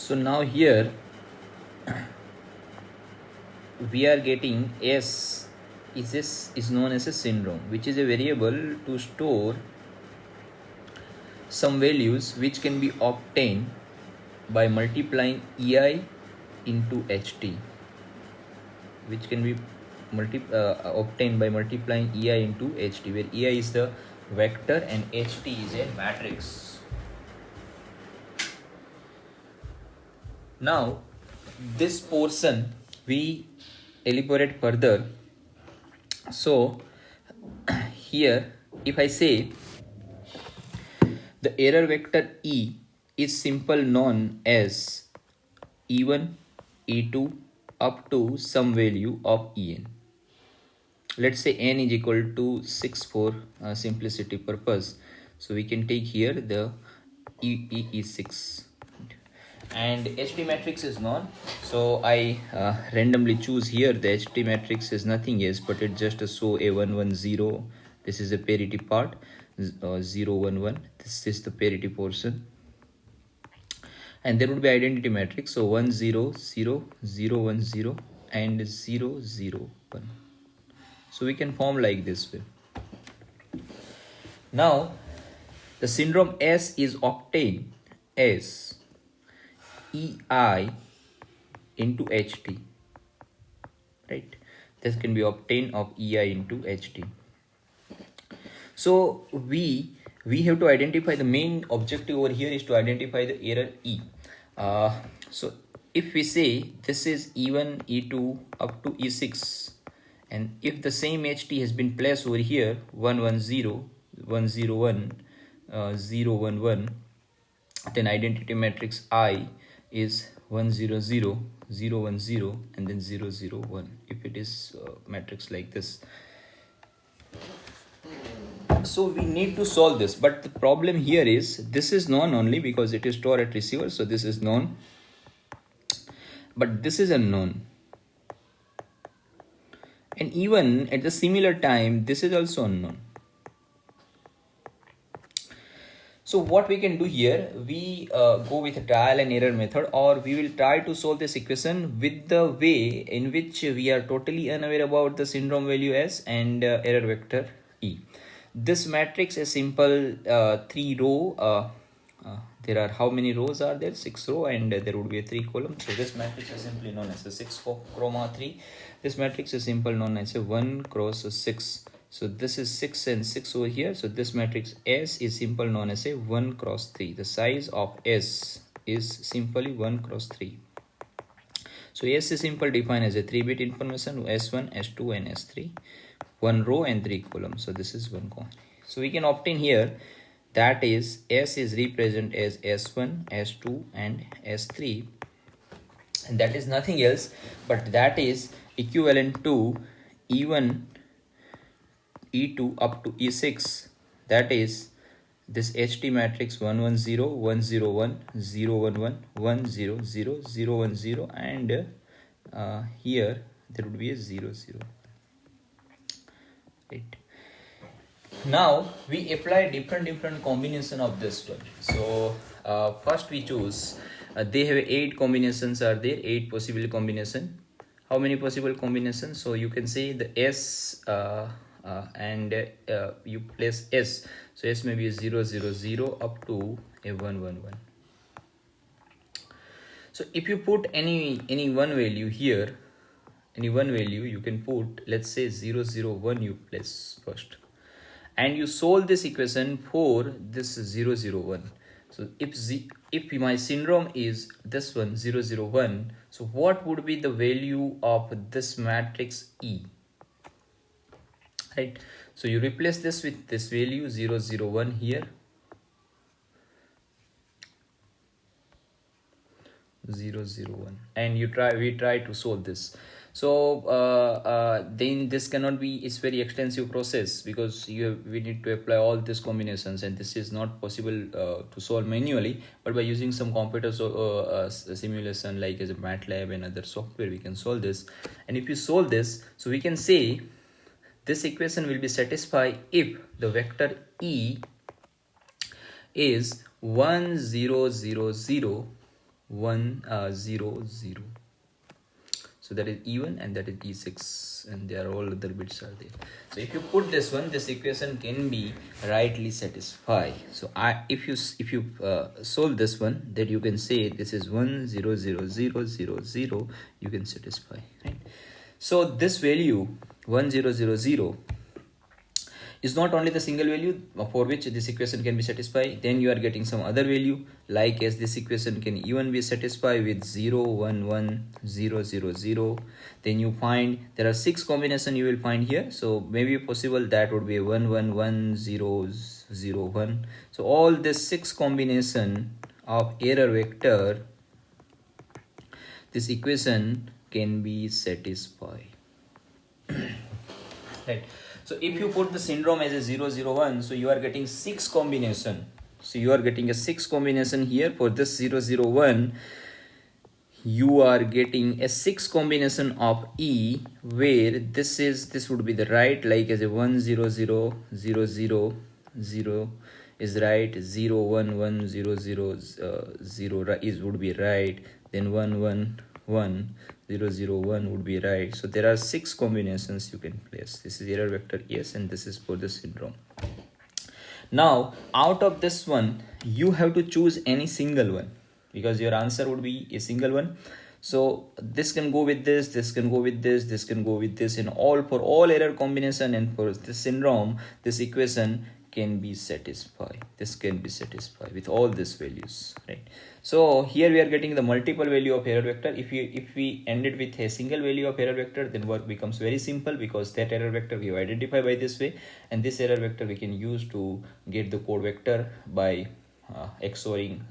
So now here we are getting S is known as a syndrome, which is a variable to store some values which can be obtained by multiplying EI into HT, which can be obtained by multiplying EI into HT, where EI is the vector and HT is a matrix. Now this portion we elaborate further. So here if I say the error vector E is simple known as E1, E2 up to some value of En. Let's say n is equal to 6 for simplicity purpose. So we can take here the E is 6 and HT matrix is known. So I randomly choose here the HT matrix is nothing else but it just show a 1 1 0. This is a parity part. 0 1 1. This is the parity portion, and there would be identity matrix. So 1 0 0 0 1 0 and 0 0 1. So we can form like this way. Now the syndrome S is obtained as EI into HT, right? This can be obtained of EI into HT. So we have to identify, the main objective over here is to identify the error E. So if we say this is E1, E2 up to E6, and if the same HT has been placed over here 1 1 0 1 0 1 0 1 1, then identity matrix I is 1 0 0 0 1 0 and then 0 0 1 if it is matrix like this. So we need to solve this, but the problem here is this is known only because it is stored at receiver, so this is known, but this is unknown, and even at the similar time this is also unknown. So what we can do here, we go with a trial and error method, or we will try to solve this equation with the way in which we are totally unaware about the syndrome value S and error vector E. This matrix is simple 3 row. There are, how many rows are there? 6 row, and there would be a 3 column. So this matrix is simply known as a 6 comma 3. This matrix is simple known as a 1 cross 6. So this is 6 and 6 over here. So this matrix S is simple known as a 1 cross 3. The size of S is simply 1 cross 3. So S is simple defined as a 3-bit information, S1, S2 and S3. 1 row and 3 columns. So this is 1 column. So we can obtain here, that is S is represented as S1, S2 and S3, and that is nothing else but that is equivalent to E1, E2 up to E6, that is this HT matrix 1 1 0 1 0 1 0 1 1 1 0 0 0 1 0, and here there would be a 0 0. Right. Now we apply different combination of this one. So first we choose, they have 8 combinations are there, 8 possible combination. How many possible combinations? So you can say the S and you place S. So S may be a 0 0 0 up to a 1 1 1. So if you put any one value here, any one value you can put, let's say 0 0 1 you place first, and you solve this equation for this 0 0 1. So if my syndrome is this one 0 0 1, so what would be the value of this matrix E, right? So you replace this with this value 0 0 1 here, 0 0 1, and we try to solve this. So then this cannot be, it's very extensive process because we need to apply all these combinations, and this is not possible to solve manually, but by using some computer simulation like as a MATLAB and other software we can solve this. And if you solve this, so we can say this equation will be satisfied if the vector E is 1 0 0 0 1 0 0. So that is E1 and that is E6, and there are all other bits are there. So if you put this one, this equation can be rightly satisfied. So if you solve this one, that you can say this is 1 0 0 0 0 0, you can satisfy, right? So this value 1 0 0 0 is not only the single value for which this equation can be satisfied, then you are getting some other value, like as this equation can even be satisfied with 0 1 1 0 0 0. Then you find there are 6 combination you will find here, so maybe possible that would be 1 1 1 0 0 1. So all this 6 combination of error vector, this equation can be satisfied. Right. So if you put the syndrome as a 0 0 1, so you are getting 6 combination. So you are getting a 6 combination here for this 0 0 1. You are getting a 6 combination of E, where this would be the right, like as a 1 0 0 0 0 0 is right, 0 1 1 0 0 0 is would be right, then 1 1 1 0 0 1 would be right. So there are 6 combinations you can place. This is error vector S, and this is for the syndrome. Now out of this one, you have to choose any single one, because your answer would be a single one. So this can go with this can go with this can go with this, and all for all error combination, and for this syndrome, this equation can be satisfied. This can be satisfied with all these values, right? So here we are getting the multiple value of error vector. If we ended with a single value of error vector, then work becomes very simple, because that error vector we have identified by this way, and this error vector we can use to get the code vector by XORing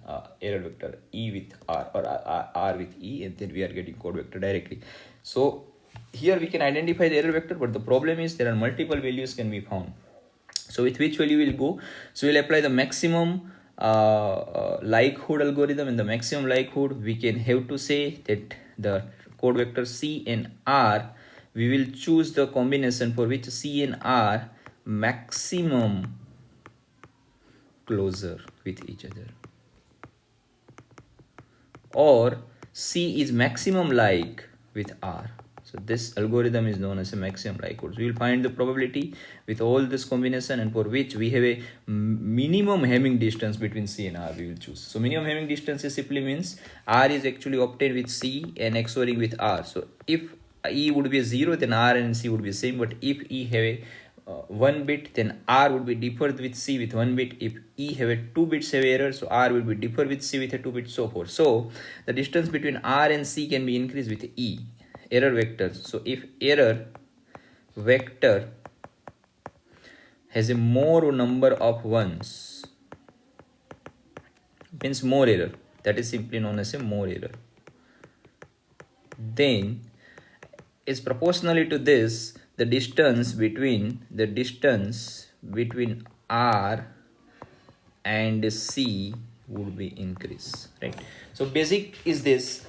error vector E with R, or R with E, and then we are getting code vector directly. So here we can identify the error vector, but the problem is there are multiple values can be found. So with which value we'll go? So we'll apply the maximum likelihood algorithm. In the maximum likelihood, we can have to say that the code vector C and R, we will choose the combination for which C and R maximum closer with each other, or C is maximum like with R. So this algorithm is known as a maximum likelihood. So we will find the probability with all this combination, and for which we have a minimum Hamming distance between C and R we will choose. So minimum Hamming distance simply means R is actually obtained with C and XORing with R. So if E would be a 0, then R and C would be the same, but if E have a 1 bit, then R would be differed with C with 1 bit. If E have a 2 bits have error, so R will be differ with C with a 2 bit, so forth. So the distance between R and C can be increased with E, error vectors. So if error vector has a more number of ones, means more error, that is simply known as a more error, then is proportionally to this, the distance between R and C would be increased, right? So basic is this.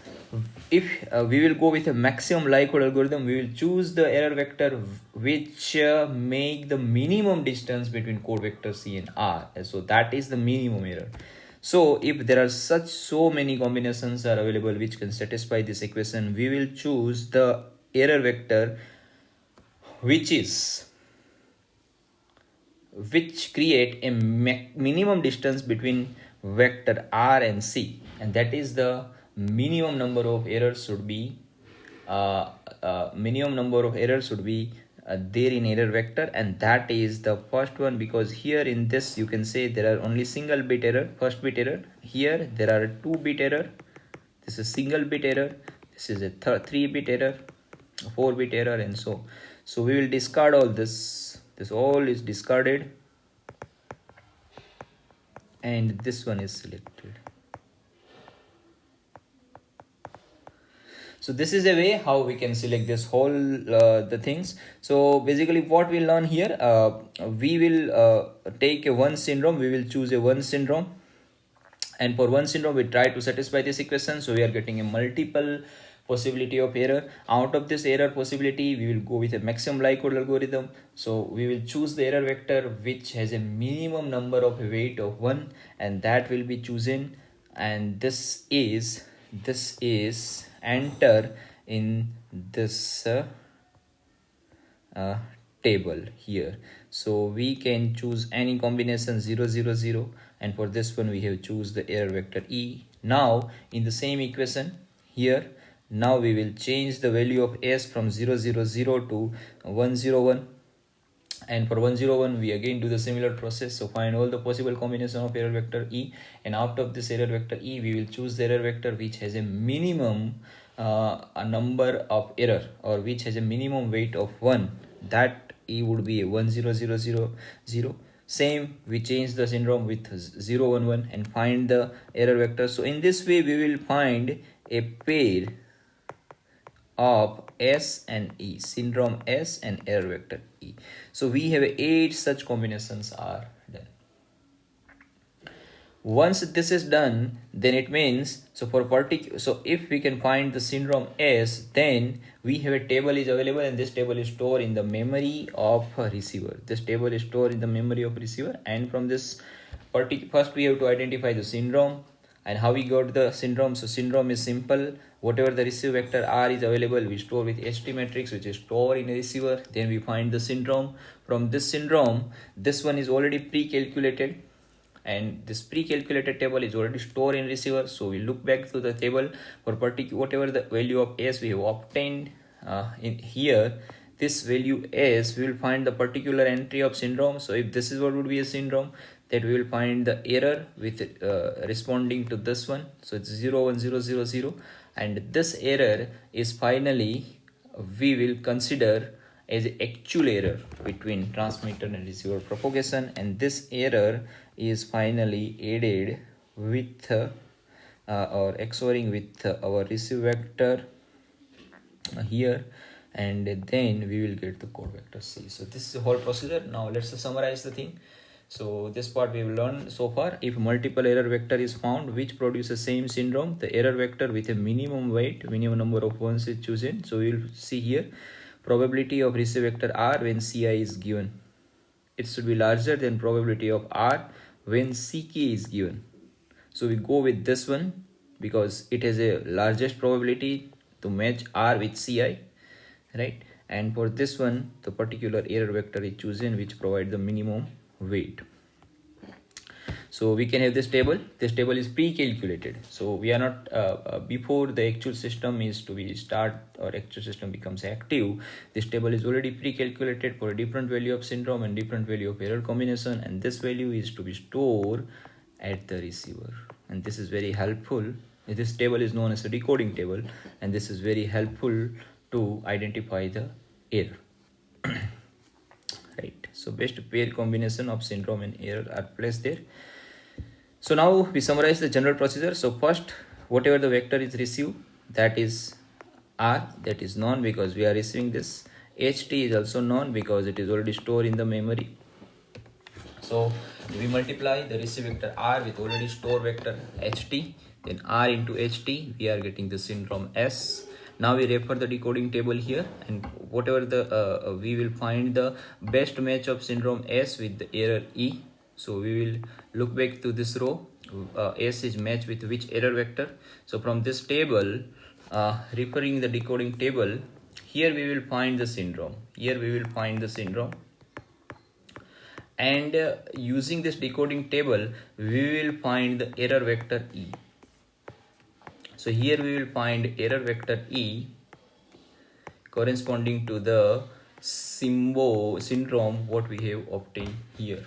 If we will go with a maximum likelihood algorithm, we will choose the error vector which make the minimum distance between code vector C and R. So that is the minimum error. So if there are so many combinations are available which can satisfy this equation, we will choose the error vector which create a minimum distance between vector R and C, and that is the minimum number of errors should be there in error vector, and that is the first one, because here in this you can say there are only single bit error, first bit error. Here there are 2 bit error, this is single bit error, this is a 3 bit error, 4 bit error, and so we will discard all this all is discarded, and this one is selected. So this is a way how we can select this whole the things. So basically what we learn here, we will take a one syndrome, we will choose a one syndrome, and for one syndrome we try to satisfy this equation. So we are getting a multiple possibility of error. Out of this error possibility, we will go with a maximum likelihood algorithm. So we will choose the error vector which has a minimum number of weight of 1, and that will be chosen, and this is this is enter in this uh, table here. So we can choose any combination 0 0 0, and for this one we have choose the error vector e. Now in the same equation here, now we will change the value of s from 0 0 0 to 1 0 1, and for 101 we again do the similar process. So find all the possible combination of error vector e, and out of this error vector e we will choose the error vector which has a minimum a number of error, or which has a minimum weight of 1. That e would be a 10000. Same, we change the syndrome with 011 and find the error vector. So in this way we will find a pair of S and E, syndrome S and error vector E. So we have 8 such combinations are done. Once this is done, then it means, so for particular, so if we can find the syndrome S, then we have a table is available, and this table is stored in the memory of a receiver. This table is stored in the memory of receiver, and from this first we have to identify the syndrome. And how we got the syndrome? So syndrome is simple. Whatever the receive vector R is available, we store with HT matrix, which is stored in a receiver. Then we find the syndrome. From this syndrome, this one is already pre-calculated, and this pre-calculated table is already stored in receiver. So we look back to the table for whatever the value of S we have obtained in here. This value S, we will find the particular entry of syndrome. So if this is what would be a syndrome, that we will find the error with responding to this one. So it's 01000, and this error is finally we will consider as actual error between transmitter and receiver propagation, and this error is finally added with or XORing with our receive vector here, and then we will get the code vector C. So this is the whole procedure. Now let's summarize the thing. So this part we have learned so far. If multiple error vector is found which produce the same syndrome, the error vector with a minimum weight, minimum number of ones is chosen. So we will see here probability of receive vector R when Ci is given. It should be larger than probability of R when Ck is given. So we go with this one because it has a largest probability to match R with Ci, right? And for this one, the particular error vector is chosen which provide the minimum weight. So we can have this table. This table is pre-calculated. So we are not before the actual system is to be start or actual system becomes active. This table is already pre-calculated for a different value of syndrome and different value of error combination, and this value is to be stored at the receiver. And this is very helpful. This table is known as a decoding table, and this is very helpful to identify the error. Right. So best pair combination of syndrome and error are placed there. So now we summarize the general procedure. So first, whatever the vector is received, that is R, that is known because we are receiving this. HT is also known because it is already stored in the memory. So we multiply the receive vector R with already stored vector HT, then R into HT, we are getting the syndrome S. Now we refer the decoding table here, and whatever the we will find the best match of syndrome S with the error E. So we will look back to this row. S is matched with which error vector. So from this table, referring the decoding table, here we will find the syndrome. Here we will find the syndrome. And using this decoding table, we will find the error vector E. So here we will find error vector E corresponding to the syndrome what we have obtained here.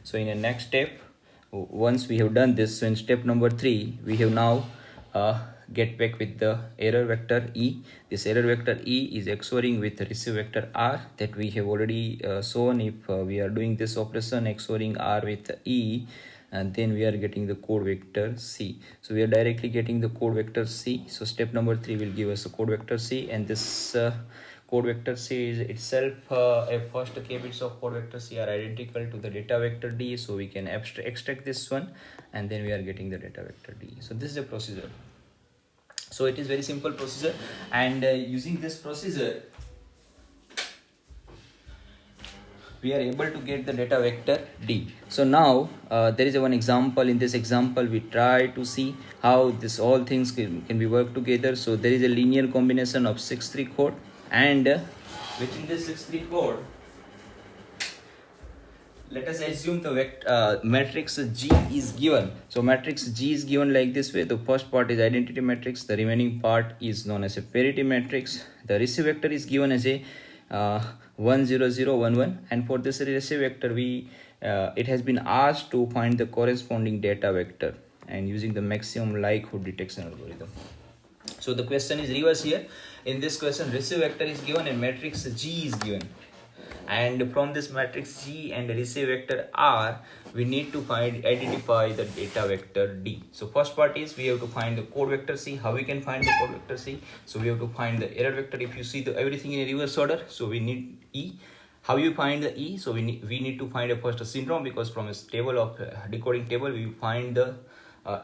So in the next step, once we have done this, so in step number 3, we have now get back with the error vector E. This error vector E is XORing with the receive vector R that we have already shown. If we are doing this operation XORing R with E, and then we are getting the code vector C. So we are directly getting the code vector C. So step number 3 will give us a code vector C, and this code vector C is itself a first k bits of code vector C are identical to the data vector D. So we can extract this one, and then we are getting the data vector D. So this is a procedure. So it is very simple procedure, and using this procedure we are able to get the data vector D. So now there is one example. In this example, we try to see how this all things can be worked together. So there is a linear combination of 6-3 code, and within this 6-3 code, let us assume the matrix G is given. So matrix G is given like this way. The first part is identity matrix. The remaining part is known as a parity matrix. The receive vector is given as a 1 0 0 1 1, and for this receive vector it has been asked to find the corresponding data vector and using the maximum likelihood detection algorithm. So the question is reverse here. In this question, receive vector is given and matrix G is given, and from this matrix G and receive vector R, we need to identify the data vector D. So first part is we have to find the code vector C. How we can find the code vector C? So we have to find the error vector. If you see everything in a reverse order, so we need E. How you find the E? So we need to find first a syndrome, because from a table of decoding table we find the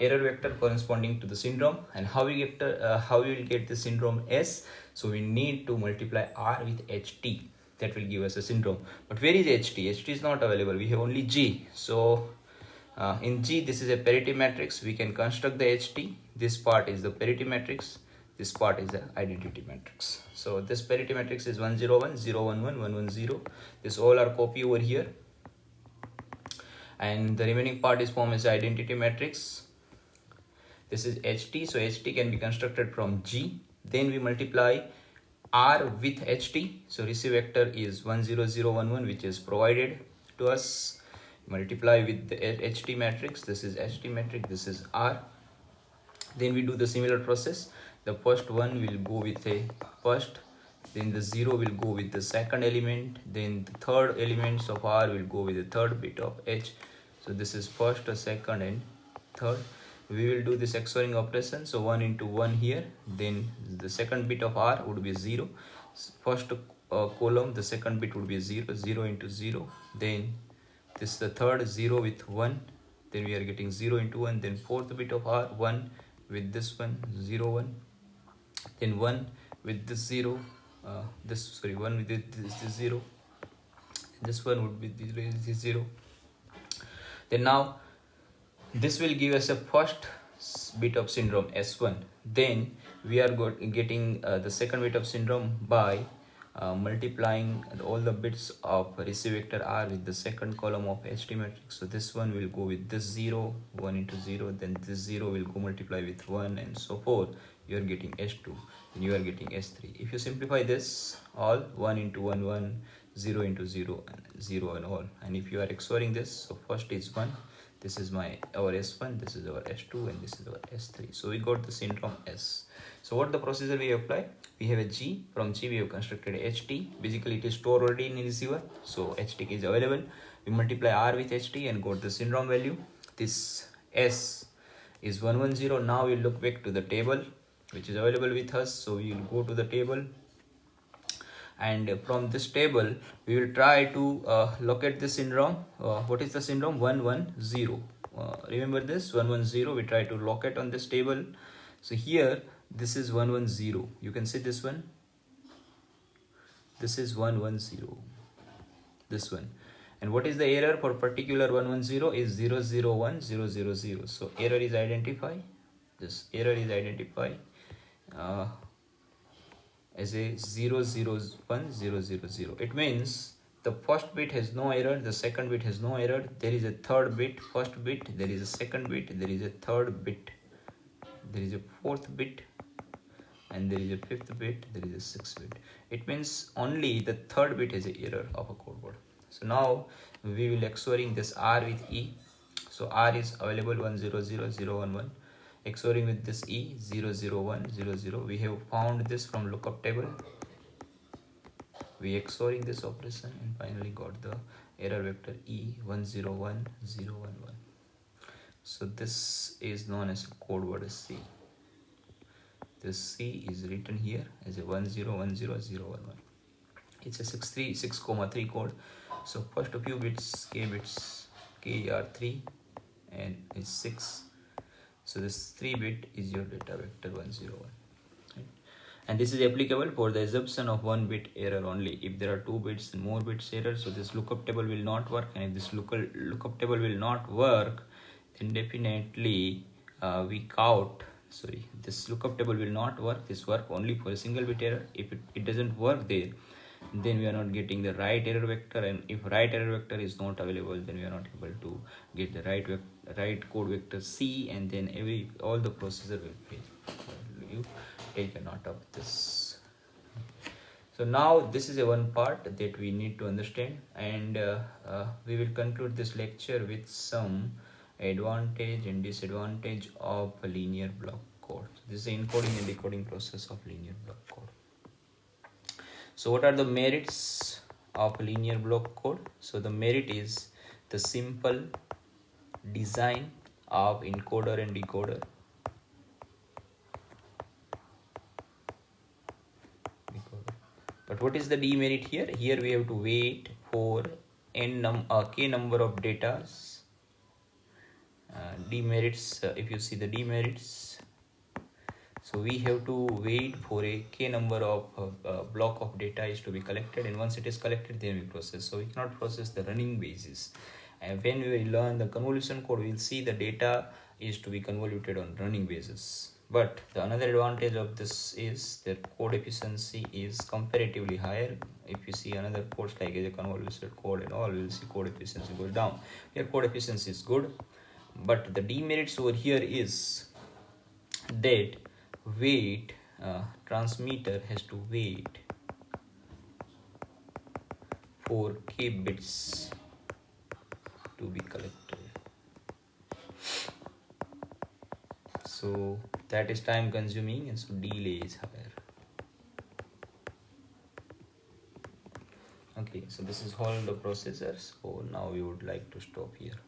error vector corresponding to the syndrome. And how we will get the syndrome S? So we need to multiply R with HT. That will give us a syndrome. But where is HT? HT is not available. We have only G. So in G, this is a parity matrix. We can construct the HT. This part is the parity matrix. This part is the identity matrix. So this parity matrix is 1 0 1 0 1 1 1 1 0. This all are copy over here. And the remaining part is formed as identity matrix. This is HT. So HT can be constructed from G. Then we multiply R with HT. So receive vector is 1 0 0 1 1, which is provided to us. Multiply with the HT matrix. This is HT matrix. This is R. Then we do the similar process. The first one will go with a first. Then the 0 will go with the second element. Then the third elements of R will go with the third bit of H. So this is first, second, and third. We will do this XORing operation. So 1 into 1 here. Then the second bit of R would be 0. First column, the second bit would be 0. 0 into 0. Then this is the third 0 with 1. Then we are getting 0 into 1. Then fourth bit of R, 1 with this one, 0 1. Then 1 with this 0. 1 with this 0. This one would be this 0. Then now this will give us a first bit of syndrome S1. Then we are getting the second bit of syndrome by multiplying all the bits of receive vector R with the second column of HT matrix. So this one will go with this 0, 1 into 0. Then this 0 will go multiply with 1, and so forth. You are getting S2, and you are getting S3. If you simplify this, all 1 into 1 1, 0 into 0 and 0 and all. And if you are XORing this, so first is 1. This is our S1, this is our S2, and this is our S3. So we got the syndrome S. So what the procedure we apply? We have a G. From G we have constructed a HT. Basically it is stored already in the receiver. So HT is available. We multiply R with HT and got the syndrome value. This S is 110. Now we look back to the table which is available with us. So we will go to the table. And from this table we will try to locate the syndrome. What is the syndrome? 110. Remember this 110. We try to locate on this table. So here this is 110. You can see this one. This is 110. This one. And what is the error for particular 110? Is 001000. So error is identified. This error is identified as a 001000. It means the first bit has no error, the second bit has no error. There is a third bit, first bit, there is a second bit, there is a third bit, there is a fourth bit, and there is a fifth bit, there is a sixth bit. It means only the third bit has an error of a code word. So now we will XORing this R with E. So R is available 100011. XORing with this E 00100. We have found this from lookup table. We XORing this operation and finally got the error vector E 101011. So this is known as code word C. This C is written here as a 1010011. It's a 6 3 code. So first a few bits, K are 3 and is 6. So this 3 bit is your data vector 101. Right? And this is applicable for the assumption of one bit error only. If there are 2 bits and more bits error, so this lookup table will not work. And if this lookup table will not work, then definitely we count. Sorry, this lookup table will not work. This work only for a single bit error. If it doesn't work there, then we are not getting the right error vector, and if right error vector is not available, then we are not able to get the right code vector C, and then all the processor will fail. You take a note of this. So now this is a one part that we need to understand, and we will conclude this lecture with some advantage and disadvantage of a linear block code. This is the encoding and decoding process of linear block code. So what are the merits of linear block code? So the merit is the simple design of encoder and decoder. But what is the demerit here? Here we have to wait for k number of datas. Demerits, if you see the demerits, so we have to wait for a k number of block of data is to be collected, and once it is collected, then we process. So we cannot process the running basis. And when we learn the convolution code, we will see the data is to be convoluted on running basis. But the another advantage of this is that code efficiency is comparatively higher. If you see another codes like a convoluted code and all, we will see code efficiency goes down. Here code efficiency is good, but the demerits over here is that transmitter has to wait for k bits to be collected. So that is time consuming, and so delay is higher. Okay, so this is all the processors. So now we would like to stop here.